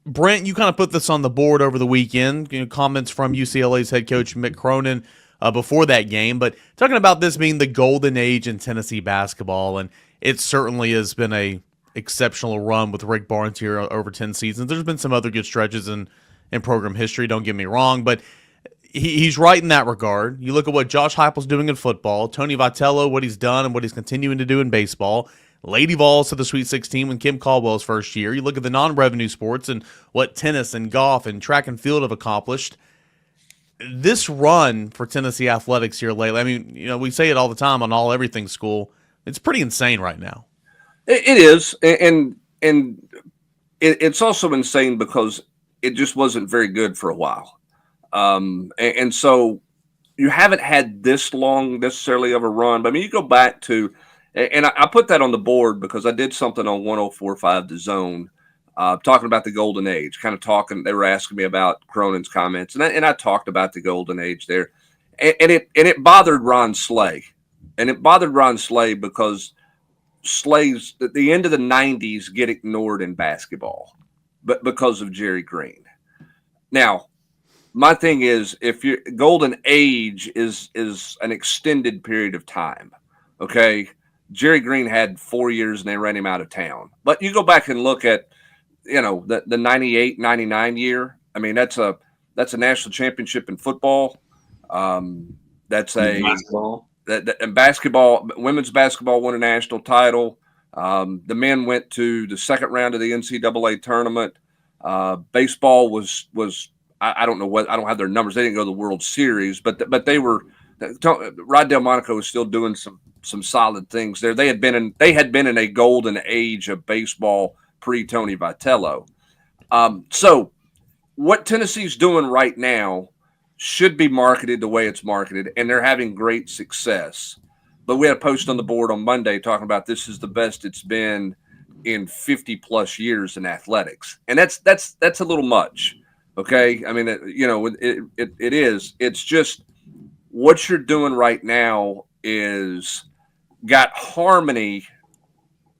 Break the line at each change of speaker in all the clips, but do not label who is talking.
Brent, you kind of put this on the board over the weekend. Comments from UCLA's head coach Mick Cronin before that game, but talking about this being the golden age in Tennessee basketball, and it certainly has been a exceptional run with Rick Barnes here over 10 seasons. There's been some other good stretches in program history. Don't get me wrong, but he's right in that regard. You look at what Josh Heupel's doing in football, Tony Vitello, what he's done and what he's continuing to do in baseball. Lady Vols to the Sweet 16 when Kim Caldwell's first year. You look at the non-revenue sports and what tennis and golf and track and field have accomplished. This run for Tennessee athletics here lately, I mean, we say it all the time on All Everything School. It's pretty insane right now.
It is, and it's also insane because it just wasn't very good for a while. And so you haven't had this long necessarily of a run. But I mean, you go back to, and I put that on the board because I did something on 104.5 The Zone, talking about the golden age, kind of talking. They were asking me about Cronin's comments, and I talked about the golden age there, and it bothered Ron Slay, because Slay's at the end of the 90s get ignored in basketball, but because of Jerry Green. Now, my thing is, if your golden age is an extended period of time, okay. Jerry Green had 4 years and they ran him out of town. But you go back and look at, the 98, 99 year. I mean, that's a national championship in football. That's a basketball. And basketball, women's basketball won a national title. The men went to the second round of the NCAA tournament. Baseball was I don't know what, I don't have their numbers. They didn't go to the World Series, but they were. Rod Delmonico was still doing some solid things there. They had been in a golden age of baseball pre-Tony Vitello. So what Tennessee's doing right now should be marketed the way it's marketed, and they're having great success. But we had a post on the board on Monday talking about this is the best it's been in 50 plus years in athletics, and that's a little much. Okay, I mean, it is. It's just what you're doing right now is got harmony,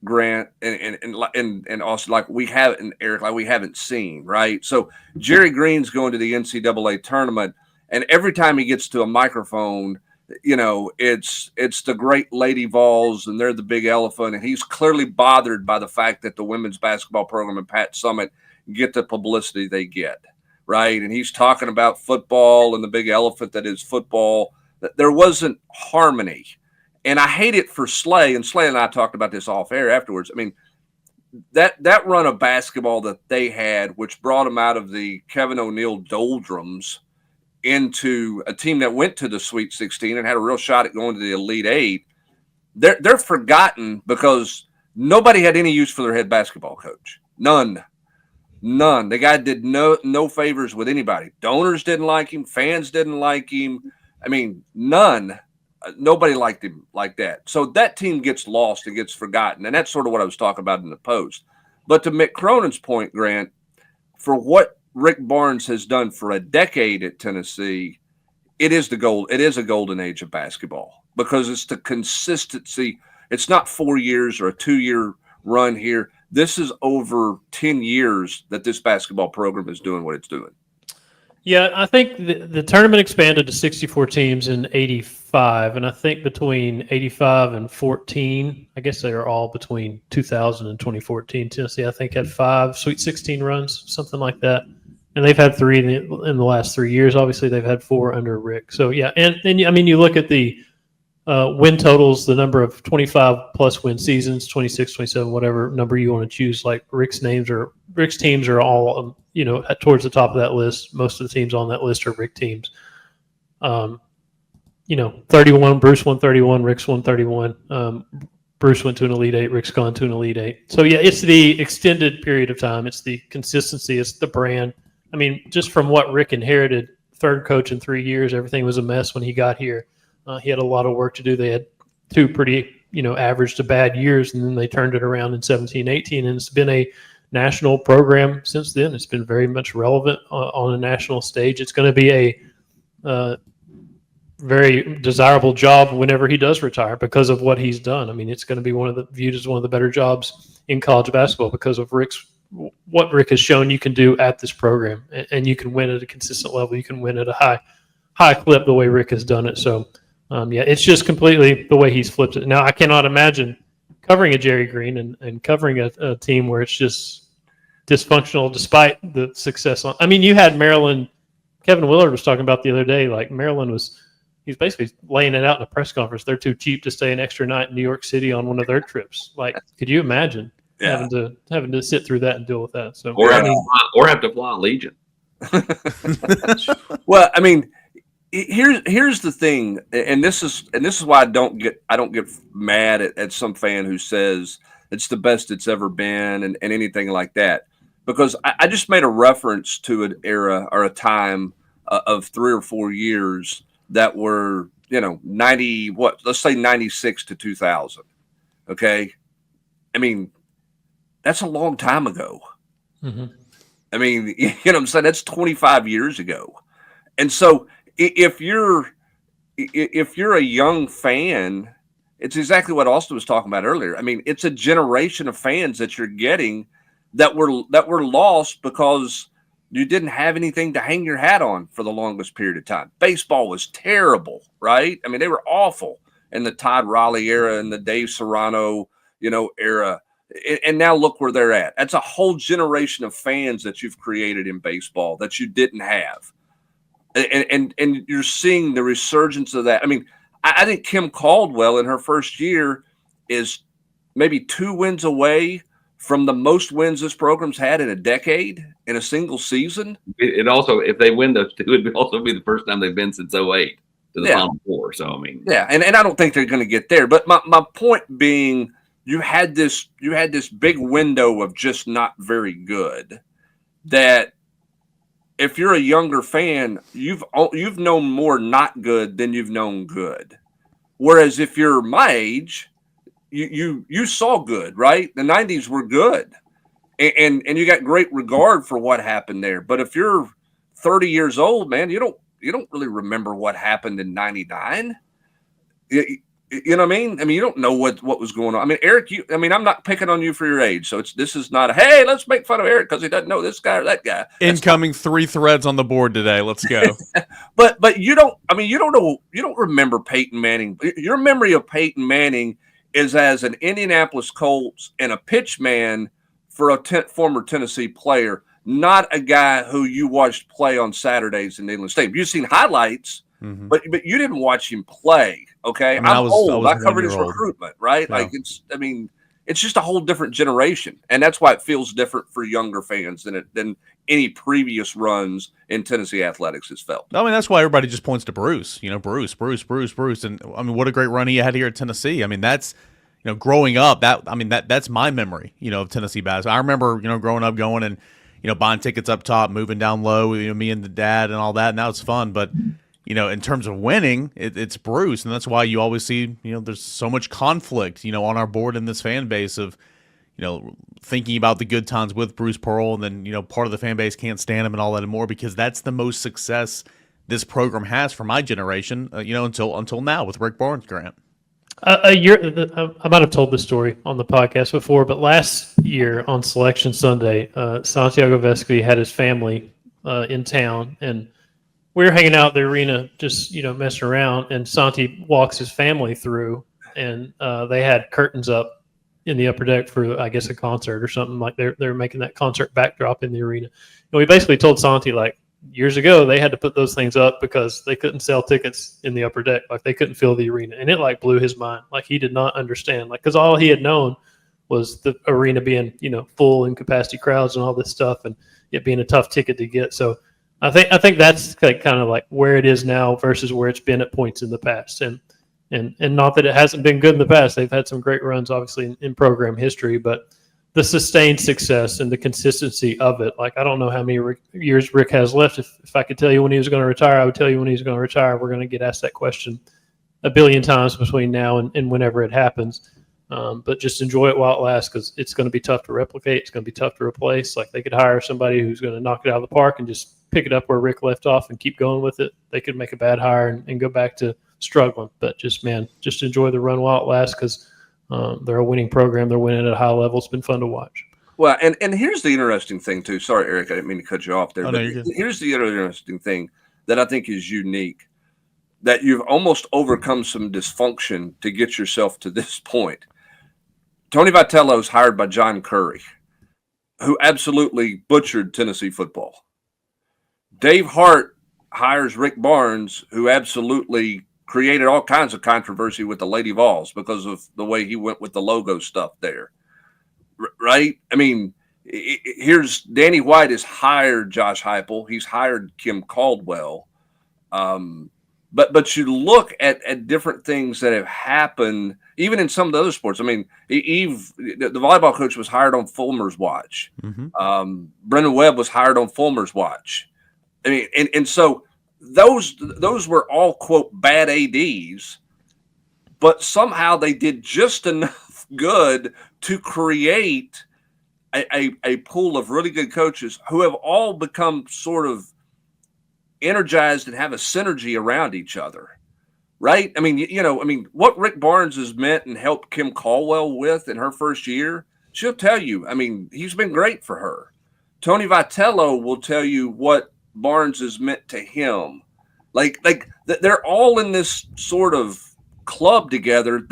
Grant, and also like we haven't, Eric, like we haven't seen, right? So Jerry Green's going to the NCAA tournament, and every time he gets to a microphone, it's the great Lady Vols, and they're the big elephant, and he's clearly bothered by the fact that the women's basketball program and Pat Summitt get the publicity they get, right? And he's talking about football and the big elephant that is football. There wasn't harmony. And I hate it for Slay, and Slay and I talked about this off air afterwards. I mean, that run of basketball that they had, which brought them out of the Kevin O'Neill doldrums into a team that went to the Sweet 16 and had a real shot at going to the Elite Eight, they're forgotten because nobody had any use for their head basketball coach. None. The guy did no favors with anybody. Donors didn't like him. Fans didn't like him. I mean, none. Nobody liked him like that. So that team gets lost and gets forgotten. And that's sort of what I was talking about in the post. But to Mick Cronin's point, Grant, for what Rick Barnes has done for a decade at Tennessee, it is a golden age of basketball because it's the consistency. It's not 4 years or a 2-year run here. This is over 10 years that this basketball program is doing what it's doing.
Yeah, I think the tournament expanded to 64 teams in 85, and I think between 85 and 14, I guess they are all between 2000 and 2014. Tennessee, I think, had 5 Sweet 16 runs, something like that. And they've had 3 in the last 3 years. Obviously, they've had 4 under Rick. So, yeah, and I mean, you look at the win totals, the number of 25-plus win seasons, 26, 27, whatever number you want to choose. Like Rick's teams are all towards the top of that list. Most of the teams on that list are Rick teams. 31, Bruce won 31, Rick's won 31. Bruce went to an Elite Eight, Rick's gone to an Elite Eight. So, yeah, it's the extended period of time. It's the consistency. It's the brand. I mean, just from what Rick inherited, third coach in 3 years, everything was a mess when he got here. He had a lot of work to do. They had 2 pretty, average to bad years, and then they turned it around in 17, 18, and it's been a national program since then. It's been very much relevant on a national stage. It's going to be a very desirable job whenever he does retire because of what he's done. I mean, it's going to be viewed as one of the better jobs in college basketball because of Rick's what Rick has shown you can do at this program, and you can win at a consistent level. You can win at a high clip the way Rick has done it. So, it's just completely the way he's flipped it. Now, I cannot imagine covering a Jerry Green and covering a team where it's just dysfunctional despite the success. You had Maryland. Kevin Willard was talking about the other day, like Maryland he's basically laying it out in a press conference. They're too cheap to stay an extra night in New York City on one of their trips. Like, could you imagine having to sit through that and deal with that? So,
or have to fly on Legion.
Well, here's the thing, and this is why I don't get mad at some fan who says it's the best it's ever been and anything like that, because I just made a reference to an era or a time of 3 or 4 years that were 90 let's say 96 to 2000. Okay, that's a long time ago.
Mm-hmm.
You know what I'm saying? That's 25 years ago. And so if you're a young fan, it's exactly what Austin was talking about earlier. It's a generation of fans that you're getting that were lost because you didn't have anything to hang your hat on for the longest period of time. Baseball was terrible, right? They were awful in the Todd Riley era and the Dave Serrano, era. And now look where they're at. That's a whole generation of fans that you've created in baseball that you didn't have. And you're seeing the resurgence of that. I think Kim Caldwell in her first year is maybe 2 wins away from the most wins this program's had in a decade in a single season.
It also, if they win those 2, it would also be the first time they've been since 2008 to the Final Four. So, and
I don't think they're going to get there. But my point being, you had this big window of just not very good that if you're a younger fan, you've known more not good than you've known good. Whereas if you're my age, you saw good, right? The 90s were good. And you got great regard for what happened there. But if you're 30 years old, man, you don't really remember what happened in 99. You know what I mean? You don't know what was going on. Eric, I'm not picking on you for your age. So this is not hey, let's make fun of Eric because he doesn't know this guy or that guy.
Incoming 3 threads on the board today. Let's go.
but you don't know, you don't remember Peyton Manning. Your memory of Peyton Manning is as an Indianapolis Colts and a pitch man for a former Tennessee player, not a guy who you watched play on Saturdays in Inland Stadium. You've seen highlights, but you didn't watch him play. Okay, I'm old. I covered his recruitment, right? Yeah. It's just a whole different generation, and that's why it feels different for younger fans than any previous runs in Tennessee athletics has felt.
That's why everybody just points to Bruce. Bruce, and what a great run he had here at Tennessee. That's growing up. That's my memory. Of Tennessee basketball. I remember growing up going and buying tickets up top, moving down low. Me and the dad and all that, and that was fun, but. In terms of winning, it's Bruce, and that's why you always see, there's so much conflict, on our board in this fan base of, thinking about the good times with Bruce Pearl, and then, part of the fan base can't stand him and all that and more because that's the most success this program has for my generation, until now with Rick Barnes Grant.
A year, I might have told this story on the podcast before, but last year on Selection Sunday, Santiago Vescovi had his family in town, and we were hanging out at the arena, just messing around, and Santi walks his family through, and they had curtains up in the upper deck for, I guess, a concert or something. Like they're making that concert backdrop in the arena. And we basically told Santi, like, years ago they had to put those things up because they couldn't sell tickets in the upper deck, like they couldn't fill the arena, and it like blew his mind. Like he did not understand, like, because all he had known was the arena being full and capacity crowds and all this stuff, and it being a tough ticket to get. So. I think that's kind of like where it is now versus where it's been at points in the past, and not that it hasn't been good in the past. They've had some great runs, obviously, in program history, but the sustained success and the consistency of it. Like I don't know how many years Rick has left. If I could tell you when he was going to retire, I would tell you when he's going to retire. We're going to get asked that question a billion times between now and whenever it happens. But just enjoy it while it lasts because it's going to be tough to replicate. It's going to be tough to replace. Like they could hire somebody who's going to knock it out of the park and just pick it up where Rick left off and keep going with it. They could make a bad hire and go back to struggling. But just enjoy the run while it lasts because they're a winning program. They're winning at a high level. It's been fun to watch.
Well, and here's the interesting thing too. Sorry, Eric, I didn't mean to cut you off there.
Oh,
but
no, you're good.
here's the interesting thing that I think is unique, that you've almost overcome some dysfunction to get yourself to this point. Tony Vitello is hired by John Curry, who absolutely butchered Tennessee football. Dave Hart hires Rick Barnes, who absolutely created all kinds of controversy with the Lady Vols because of the way he went with the logo stuff there. Right? I mean, here's Danny White has hired Josh Heupel. He's hired Kim Caldwell. But you look at different things that have happened, even in some of the other sports. I mean, Eve, the volleyball coach, was hired on Fulmer's watch.
Mm-hmm.
Brendan Webb was hired on Fulmer's watch. I mean, and so those were all, quote, bad ADs, but somehow they did just enough good to create a pool of really good coaches who have all become sort of energized and have a synergy around each other, right? I mean, what Rick Barnes has meant and helped Kim Caldwell with in her first year, she'll tell you, I mean, he's been great for her. Tony Vitello will tell you what Barnes has meant to him. Like they're all in this sort of club together.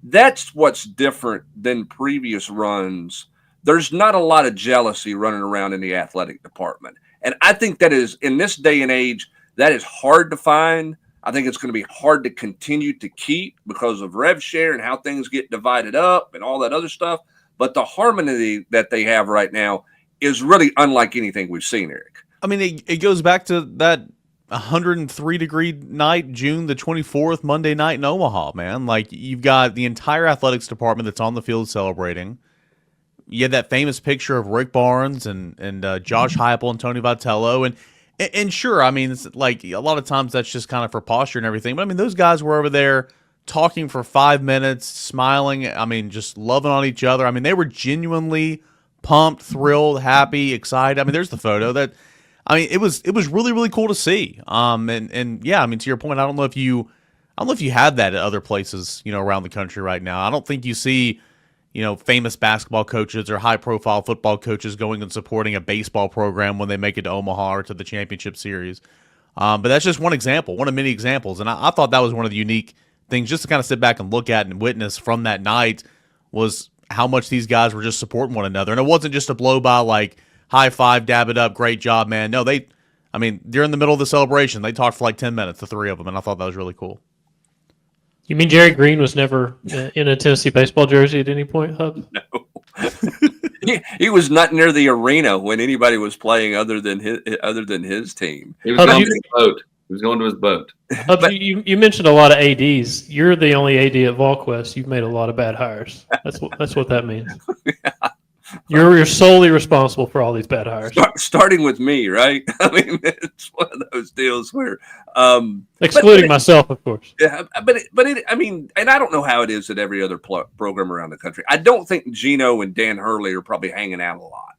That's what's different than previous runs. There's not a lot of jealousy running around in the athletic department. And I think that is, in this day and age, that is hard to find. I think it's going to be hard to continue to keep because of rev share and how things get divided up and all that other stuff. But the harmony that they have right now is really unlike anything we've seen, Eric.
I mean, it goes back to that 103-degree night, June the 24th, Monday night in Omaha, man. Like, you've got the entire athletics department that's on the field celebrating. You had that famous picture of Rick Barnes and Josh Heupel and Tony Vitello. And sure, I mean, it's like a lot of times that's just kind of for posture and everything. But, I mean, those guys were over there talking for 5 minutes, smiling, I mean, just loving on each other. I mean, they were genuinely pumped, thrilled, happy, excited. I mean, there's the photo. It was really, really cool to see. And yeah, I mean, to your point, I don't know if you have that at other places, around the country right now. I don't think you see, famous basketball coaches or high-profile football coaches going and supporting a baseball program when they make it to Omaha or to the championship series. But that's just one example, one of many examples. And I thought that was one of the unique things just to kind of sit back and look at and witness from that night was how much these guys were just supporting one another. And it wasn't just a blow-by like, high five, dab it up, great job, man. No, during the middle of the celebration, they talked for like 10 minutes, the three of them, and I thought that was really cool.
You mean Jerry Green was never in a Tennessee baseball jersey at any point, Hub?
No. He was not near the arena when anybody was playing other than his team.
He was going to his boat. He was going to his boat.
Hub, you mentioned a lot of ADs. You're the only AD at Volquest. You've made a lot of bad hires. That's what that means.
Yeah.
You're solely responsible for all these bad hires.
Starting with me, right? I mean, it's one of those deals where,
excluding myself, of course.
Yeah, but I mean, and I don't know how it is at every other program around the country. I don't think Gino and Dan Hurley are probably hanging out a lot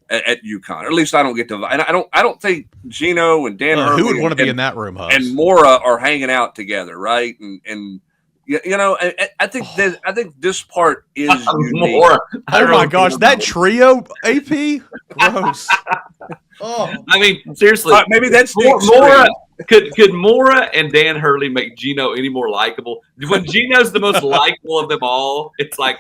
at UConn, or at least I don't get to. And I don't think Gino and Dan Hurley
who would want to be in that room, Hubs?
And Mora are hanging out together, right? And I think this part is unique.
Oh my gosh, that trio, AP, gross.
Oh, I mean, seriously,
maybe that's
Mora. Could Mora and Dan Hurley make Gino any more likable? When Gino's the most likable of them all, it's like,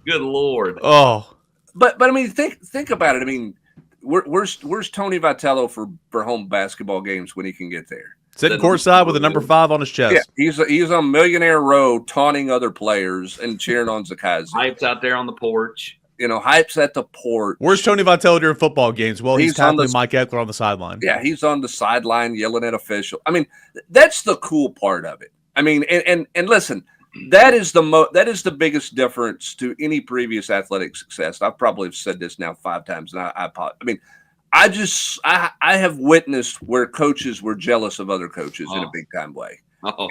good Lord.
Oh,
but I mean, think about it. I mean, where's Tony Vitello for home basketball games when he can get there?
Sitting courtside with a number 5 on his chest.
Yeah, he's on Millionaire Row taunting other players and cheering on Zakazi.
Hype's out there on the porch.
Hype's at the porch.
Where's Tony Vitello during football games? Well, he's tackling Mike Eckler on the sideline.
Yeah, he's on the sideline yelling at officials. I mean, that's the cool part of it. I mean, and listen, that is the biggest difference to any previous athletic success. I probably have said this now 5 times, and I mean, I have witnessed where coaches were jealous of other coaches in a big time way,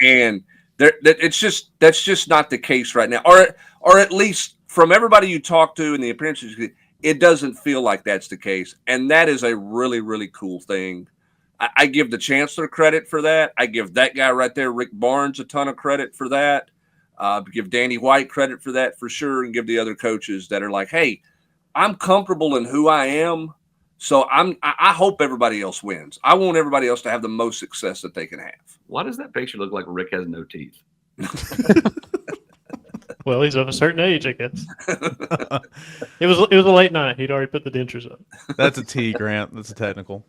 and that's just not the case right now, or at least from everybody you talk to and the appearances, it doesn't feel like that's the case, and that is a really, really cool thing. I give the chancellor credit for that. I give that guy right there, Rick Barnes, a ton of credit for that. Give Danny White credit for that for sure, and give the other coaches that are like, hey, I'm comfortable in who I am. So I hope everybody else wins. I want everybody else to have the most success that they can have.
Why does that picture look like Rick has no teeth?
Well, he's of a certain age, I guess. It was a late night. He'd already put the dentures up.
That's a T, Grant. That's a technical.